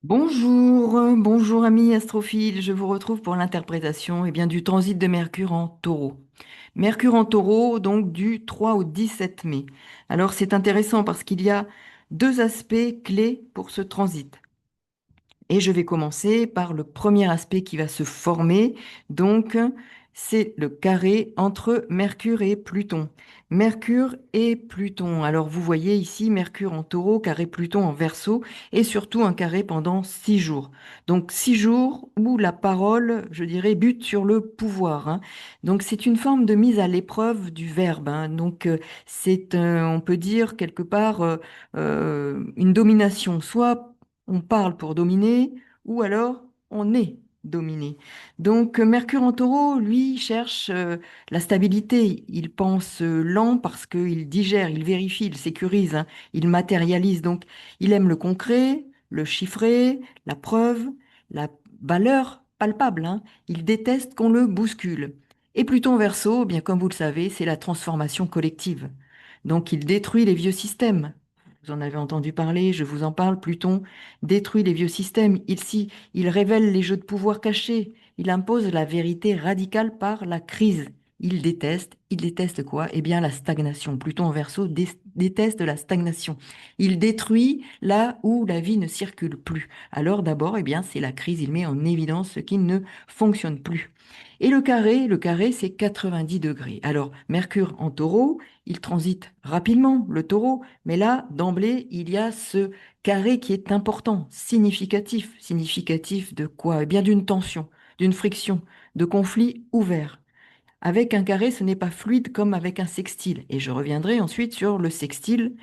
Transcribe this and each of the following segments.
Bonjour amis astrophiles, je vous retrouve pour l'interprétation du transit de Mercure en Taureau. Mercure en Taureau, donc du 3 au 17 mai. Alors c'est intéressant parce qu'il y a deux aspects clés pour ce transit. Et je vais commencer par le premier aspect qui va se former. Donc, c'est le carré entre Mercure et Pluton. Mercure et Pluton. Alors, vous voyez ici Mercure en Taureau, carré Pluton en Verseau, et surtout un carré pendant 6 jours. Donc, 6 jours où la parole, je dirais, bute sur le pouvoir, hein. Donc, c'est une forme de mise à l'épreuve du verbe, hein. Donc, on peut dire quelque part une domination, soit on parle pour dominer ou alors on est dominé. Donc Mercure en Taureau, lui, cherche la stabilité. Il pense lent parce qu'il digère, il vérifie, il sécurise, hein, il matérialise. Donc il aime le concret, le chiffré, la preuve, la valeur palpable, hein. Il déteste qu'on le bouscule. Et Pluton Verseau, bien comme vous le savez, c'est la transformation collective. Donc il détruit les vieux systèmes. Vous en avez entendu parler, je vous en parle. Pluton détruit les vieux systèmes. Il révèle les jeux de pouvoir cachés. Il impose la vérité radicale par la crise. Il déteste quoi? Eh bien, la stagnation. Pluton en Verseau déteste la stagnation. Il détruit là où la vie ne circule plus. Alors d'abord, c'est la crise. Il met en évidence ce qui ne fonctionne plus. Et le carré, c'est 90 degrés. Alors, Mercure en Taureau, il transite rapidement, le Taureau, mais là, d'emblée, il y a ce carré qui est important, significatif. Significatif de quoi? Eh bien, d'une tension, d'une friction, de conflits ouverts. Avec un carré, ce n'est pas fluide comme avec un sextile. Et je reviendrai ensuite sur le sextile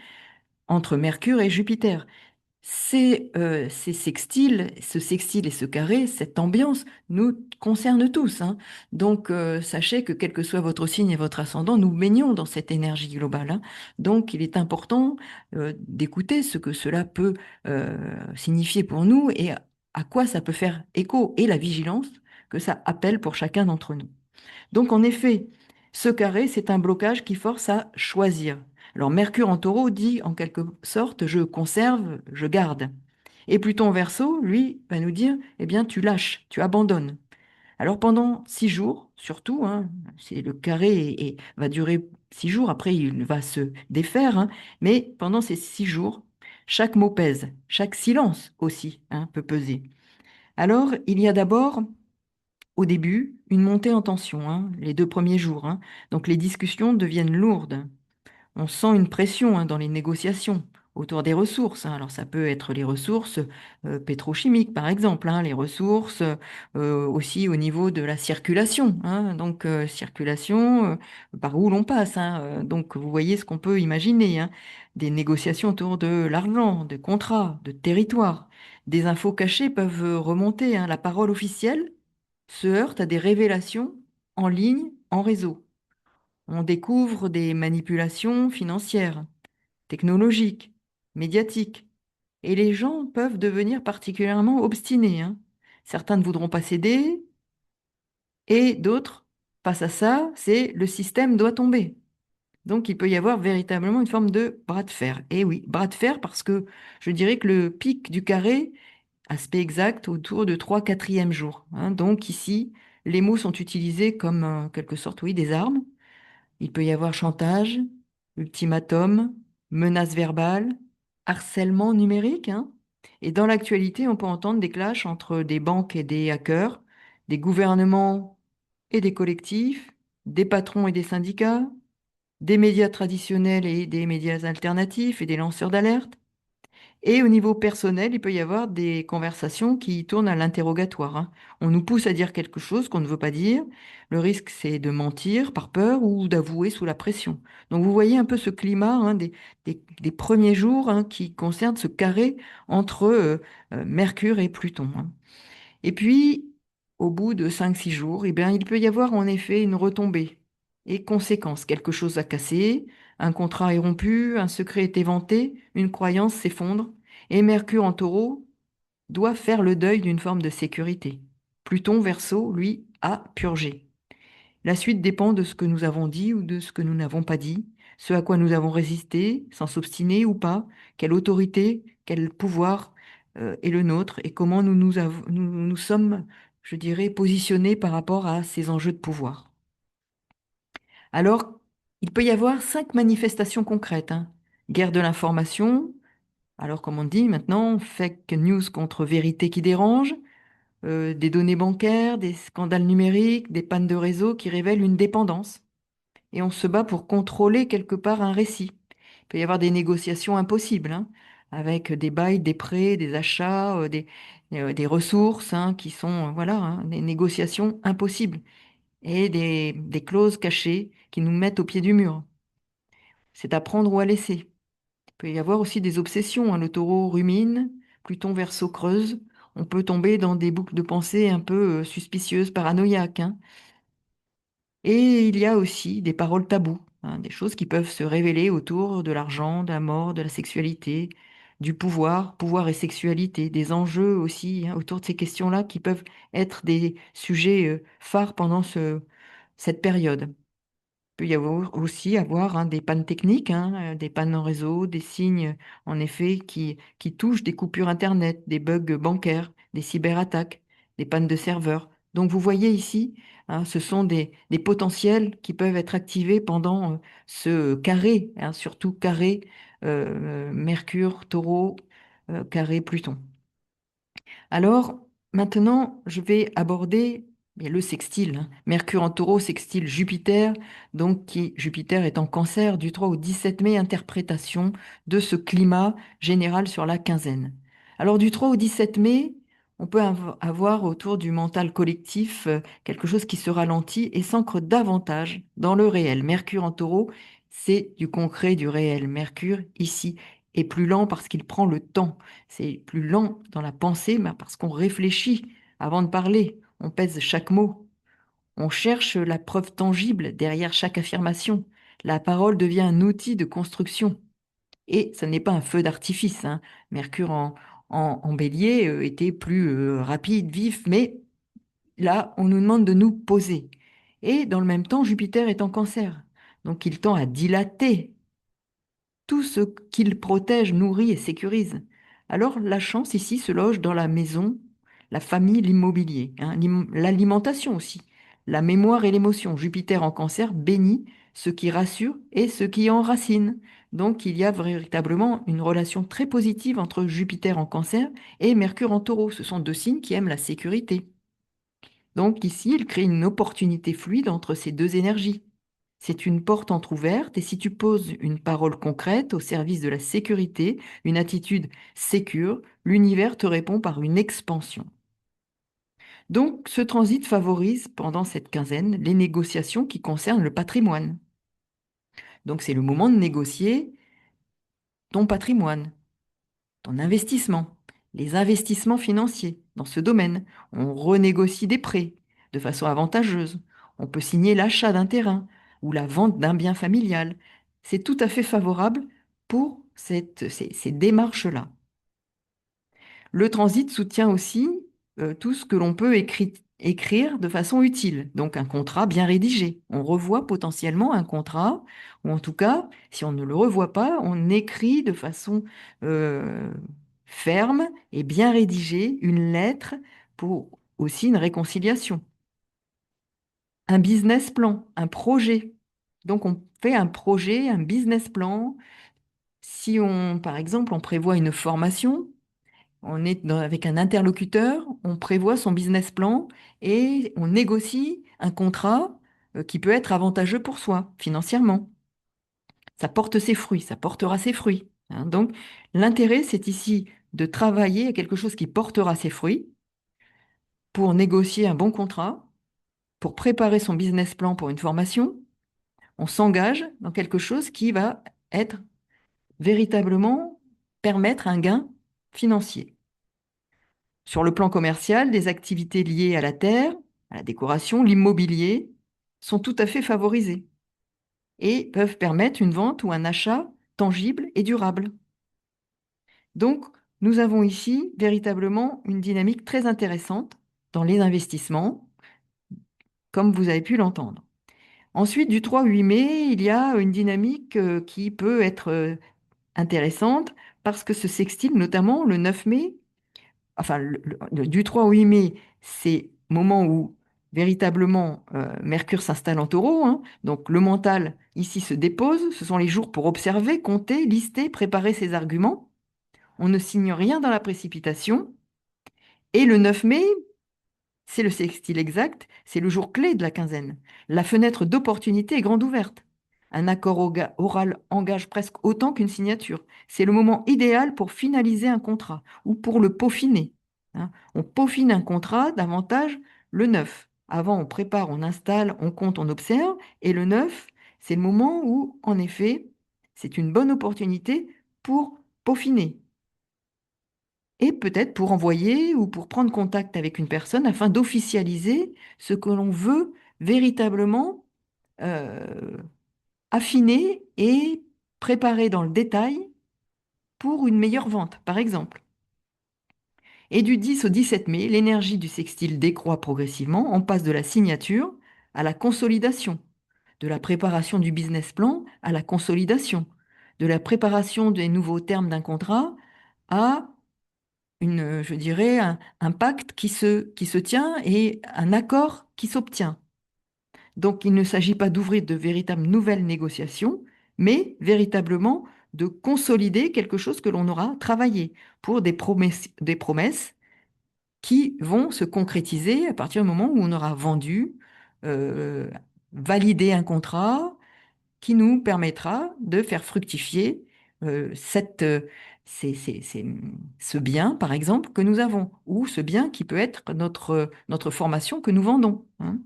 entre Mercure et Jupiter. Ces sextiles, ce sextile et ce carré, cette ambiance nous concerne tous, hein. Donc, sachez que quel que soit votre signe et votre ascendant, nous baignons dans cette énergie globale, hein. Donc, il est important d'écouter ce que cela peut signifier pour nous et à quoi ça peut faire écho et la vigilance que ça appelle pour chacun d'entre nous. Donc, en effet, ce carré, c'est un blocage qui force à choisir. Alors, Mercure en Taureau dit en quelque sorte, je conserve, je garde. Et Pluton en Verseau, lui, va nous dire, eh bien, tu lâches, tu abandonnes. Alors, pendant 6 jours, surtout, hein, c'est le carré va durer 6 jours, après, il va se défaire, hein, mais pendant ces 6 jours, chaque mot pèse, chaque silence aussi, hein, peut peser. Alors, il y a d'abord au début, une montée en tension, hein, les 2 premiers jours, hein. Donc les discussions deviennent lourdes. On sent une pression, hein, dans les négociations autour des ressources, hein. Alors ça peut être les ressources pétrochimiques, par exemple, hein, les ressources aussi au niveau de la circulation, hein. Donc circulation, par où l'on passe, hein. Donc vous voyez ce qu'on peut imaginer, hein. Des négociations autour de l'argent, de contrats, de territoires. Des infos cachées peuvent remonter, hein. La parole officielle se heurte à des révélations en ligne, en réseau. On découvre des manipulations financières, technologiques, médiatiques. Et les gens peuvent devenir particulièrement obstinés, hein. Certains ne voudront pas céder et d'autres, face à ça, c'est le système doit tomber. Donc il peut y avoir véritablement une forme de bras de fer. Et oui, bras de fer parce que je dirais que le pic du carré, aspect exact, autour de 3/4e jour, hein. Donc ici, les mots sont utilisés comme, en quelque sorte, oui, des armes. Il peut y avoir chantage, ultimatum, menace verbale, harcèlement numérique, hein. Et dans l'actualité, on peut entendre des clashs entre des banques et des hackers, des gouvernements et des collectifs, des patrons et des syndicats, des médias traditionnels et des médias alternatifs et des lanceurs d'alerte. Et au niveau personnel, il peut y avoir des conversations qui tournent à l'interrogatoire, hein. On nous pousse à dire quelque chose qu'on ne veut pas dire. Le risque, c'est de mentir par peur ou d'avouer sous la pression. Donc vous voyez un peu ce climat, hein, des premiers jours, hein, qui concerne ce carré entre Mercure et Pluton, hein. Et puis, au bout de 5 6 jours, il peut y avoir en effet une retombée et conséquence. Quelque chose a cassé, un contrat est rompu, un secret est éventé, une croyance s'effondre. Et Mercure en taureau doit faire le deuil d'une forme de sécurité. Pluton, Verseau, lui, a purgé. La suite dépend de ce que nous avons dit ou de ce que nous n'avons pas dit, ce à quoi nous avons résisté, sans s'obstiner ou pas, quelle autorité, quel pouvoir est le nôtre et comment nous sommes, je dirais, positionnés par rapport à ces enjeux de pouvoir. Alors, il peut y avoir 5 manifestations concrètes, hein. Guerre de l'information, alors comme on dit maintenant, fake news contre vérité qui dérange, des données bancaires, des scandales numériques, des pannes de réseau qui révèlent une dépendance. Et on se bat pour contrôler quelque part un récit. Il peut y avoir des négociations impossibles, hein, avec des bails, des prêts, des achats, des ressources, hein, qui sont, voilà, hein, des négociations impossibles et des clauses cachées qui nous mettent au pied du mur. C'est à prendre ou à laisser. Il peut y avoir aussi des obsessions, hein. Le taureau rumine, Pluton verseau creuse. On peut tomber dans des boucles de pensée un peu suspicieuses, paranoïaques, hein. Et il y a aussi des paroles tabous, hein, des choses qui peuvent se révéler autour de l'argent, de la mort, de la sexualité, du pouvoir, pouvoir et sexualité, des enjeux aussi, hein, autour de ces questions-là qui peuvent être des sujets phares pendant cette période. Peut y avoir aussi avoir, hein, des pannes techniques, hein, des pannes en réseau, des signes en effet qui touchent des coupures Internet, des bugs bancaires, des cyberattaques, des pannes de serveurs. Donc vous voyez ici, hein, ce sont des potentiels qui peuvent être activés pendant ce carré, hein, surtout carré Mercure, Taureau, carré Pluton. Alors, maintenant, je vais aborder le sextile, hein. Mercure en taureau, sextile Jupiter, donc Jupiter est en cancer du 3 au 17 mai, interprétation de ce climat général sur la quinzaine. Alors, du 3 au 17 mai, on peut avoir autour du mental collectif quelque chose qui se ralentit et s'ancre davantage dans le réel. Mercure en taureau, c'est du concret, du réel. Mercure, ici, est plus lent parce qu'il prend le temps. C'est plus lent dans la pensée, mais parce qu'on réfléchit avant de parler. On pèse chaque mot. On cherche la preuve tangible derrière chaque affirmation. La parole devient un outil de construction. Et ce n'est pas un feu d'artifice, hein. Mercure en bélier était plus rapide, vif, mais là, on nous demande de nous poser. Et dans le même temps, Jupiter est en cancer. Donc il tend à dilater tout ce qu'il protège, nourrit et sécurise. Alors la chance ici se loge dans la maison, la famille, l'immobilier, hein, l'alimentation aussi, la mémoire et l'émotion. Jupiter en cancer bénit ce qui rassure et ce qui enracine. Donc il y a véritablement une relation très positive entre Jupiter en cancer et Mercure en taureau. Ce sont deux signes qui aiment la sécurité. Donc ici, il crée une opportunité fluide entre ces deux énergies. C'est une porte entr'ouverte et si tu poses une parole concrète au service de la sécurité, une attitude sécure, l'univers te répond par une expansion. Donc, ce transit favorise pendant cette quinzaine les négociations qui concernent le patrimoine. Donc, c'est le moment de négocier ton patrimoine, ton investissement, les investissements financiers dans ce domaine. On renégocie des prêts de façon avantageuse. On peut signer l'achat d'un terrain ou la vente d'un bien familial. C'est tout à fait favorable pour ces démarches-là. Le transit soutient aussi tout ce que l'on peut écrire de façon utile, donc un contrat bien rédigé. On revoit potentiellement un contrat, ou en tout cas, si on ne le revoit pas, on écrit de façon euh, ferme et bien rédigée une lettre pour aussi une réconciliation. Un business plan, un projet. Donc on fait un projet, un business plan. Si on, par exemple, on prévoit une formation, on est avec un interlocuteur, on prévoit son business plan et on négocie un contrat qui peut être avantageux pour soi financièrement. Ça porte ses fruits, ça portera ses fruits, hein. Donc, l'intérêt, c'est ici de travailler à quelque chose qui portera ses fruits pour négocier un bon contrat, pour préparer son business plan pour une formation. On s'engage dans quelque chose qui va être véritablement permettre un gain financier. Sur le plan commercial, des activités liées à la terre, à la décoration, l'immobilier sont tout à fait favorisées et peuvent permettre une vente ou un achat tangible et durable. Donc, nous avons ici véritablement une dynamique très intéressante dans les investissements, comme vous avez pu l'entendre. Ensuite, du 3 au 8 mai, il y a une dynamique qui peut être intéressante parce que ce sextile, notamment le 9 mai, enfin, du 3 au 8 mai, c'est le moment où véritablement Mercure s'installe en taureau, hein. Donc le mental ici se dépose. Ce sont les jours pour observer, compter, lister, préparer ses arguments. On ne signe rien dans la précipitation. Et le 9 mai, c'est le sextile exact, c'est le jour clé de la quinzaine. La fenêtre d'opportunité est grande ouverte. Un accord oral engage presque autant qu'une signature. C'est le moment idéal pour finaliser un contrat ou pour le peaufiner, hein. On peaufine un contrat davantage le 9. Avant, on prépare, on installe, on compte, on observe. Et le 9, c'est le moment où, en effet, c'est une bonne opportunité pour peaufiner et peut-être pour envoyer ou pour prendre contact avec une personne afin d'officialiser ce que l'on veut véritablement euh, affiner et préparer dans le détail pour une meilleure vente, par exemple. Et du 10 au 17 mai, l'énergie du sextile décroît progressivement. On passe de la signature à la consolidation, de la préparation du business plan à la consolidation, de la préparation des nouveaux termes d'un contrat à je dirais, un pacte qui se tient et un accord qui s'obtient. Donc, il ne s'agit pas d'ouvrir de véritables nouvelles négociations, mais véritablement de consolider quelque chose que l'on aura travaillé pour des promesses qui vont se concrétiser à partir du moment où on aura vendu, euh, validé un contrat, qui nous permettra de faire fructifier cette, ce bien, par exemple, que nous avons, ou ce bien qui peut être notre formation que nous vendons, hein.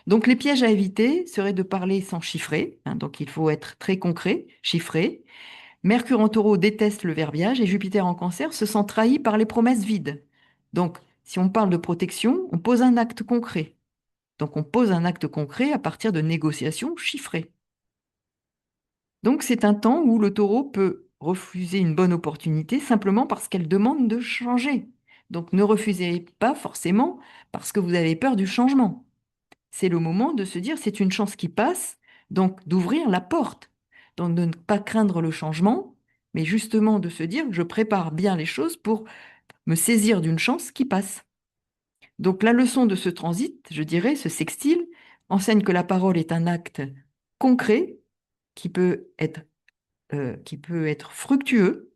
Donc, les pièges à éviter seraient de parler sans chiffrer, hein. Donc il faut être très concret, chiffré. Mercure en taureau déteste le verbiage et Jupiter en cancer se sent trahi par les promesses vides. Donc, si on parle de protection, on pose un acte concret. Donc, on pose un acte concret à partir de négociations chiffrées. Donc c'est un temps où le taureau peut refuser une bonne opportunité simplement parce qu'elle demande de changer. Donc ne refusez pas forcément parce que vous avez peur du changement. C'est le moment de se dire c'est une chance qui passe, donc d'ouvrir la porte. Donc de ne pas craindre le changement, mais justement de se dire je prépare bien les choses pour me saisir d'une chance qui passe. Donc la leçon de ce transit, je dirais, ce sextile, enseigne que la parole est un acte concret qui peut être fructueux.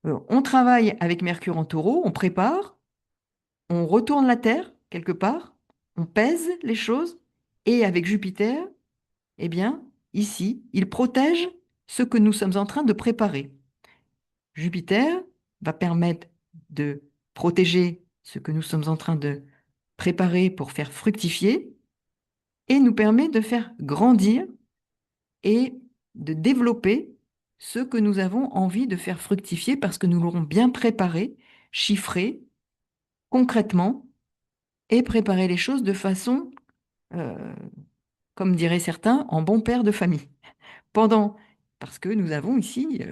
On travaille avec Mercure en taureau, on prépare, on retourne la Terre quelque part, on pèse les choses, et avec Jupiter, eh bien, ici, il protège ce que nous sommes en train de préparer. Jupiter va permettre de protéger ce que nous sommes en train de préparer pour faire fructifier et nous permet de faire grandir et de développer ce que nous avons envie de faire fructifier parce que nous l'aurons bien préparé, chiffré, concrètement, et préparé les choses de façon, euh, comme diraient certains, en bon père de famille. Parce que nous avons ici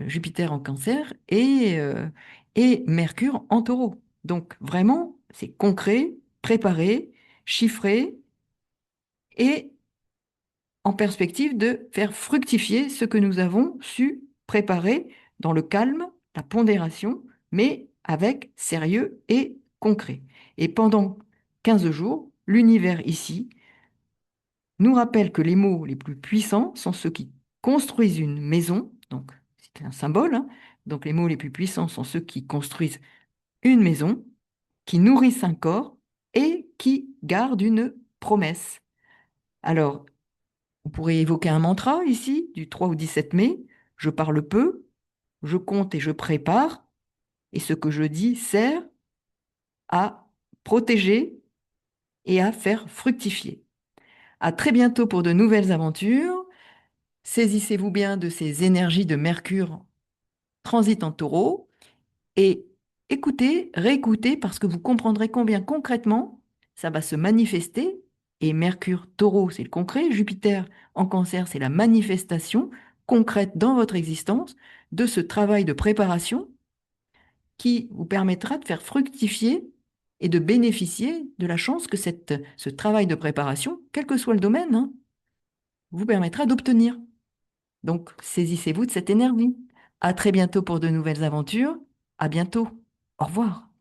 Jupiter en cancer et Mercure en taureau. Donc vraiment, c'est concret, préparé, chiffré et en perspective de faire fructifier ce que nous avons su préparer dans le calme, la pondération, mais avec sérieux et concret. Et pendant 15 jours, l'univers ici nous rappelle que les mots les plus puissants sont ceux qui construisent une maison, donc c'est un symbole, hein. Donc les mots les plus puissants sont ceux qui construisent une maison, qui nourrissent un corps et qui gardent une promesse. Alors, on pourrait évoquer un mantra ici, du 3 au 17 mai. Je parle peu, je compte et je prépare, et ce que je dis sert à protéger et à faire fructifier. À très bientôt pour de nouvelles aventures. Saisissez-vous bien de ces énergies de Mercure transit en taureau et écoutez, réécoutez parce que vous comprendrez combien concrètement ça va se manifester. Et Mercure taureau, c'est le concret, Jupiter en cancer, c'est la manifestation concrète dans votre existence de ce travail de préparation qui vous permettra de faire fructifier et de bénéficier de la chance que ce travail de préparation, quel que soit le domaine, hein, vous permettra d'obtenir. Donc, saisissez-vous de cette énergie. À très bientôt pour de nouvelles aventures. À bientôt. Au revoir.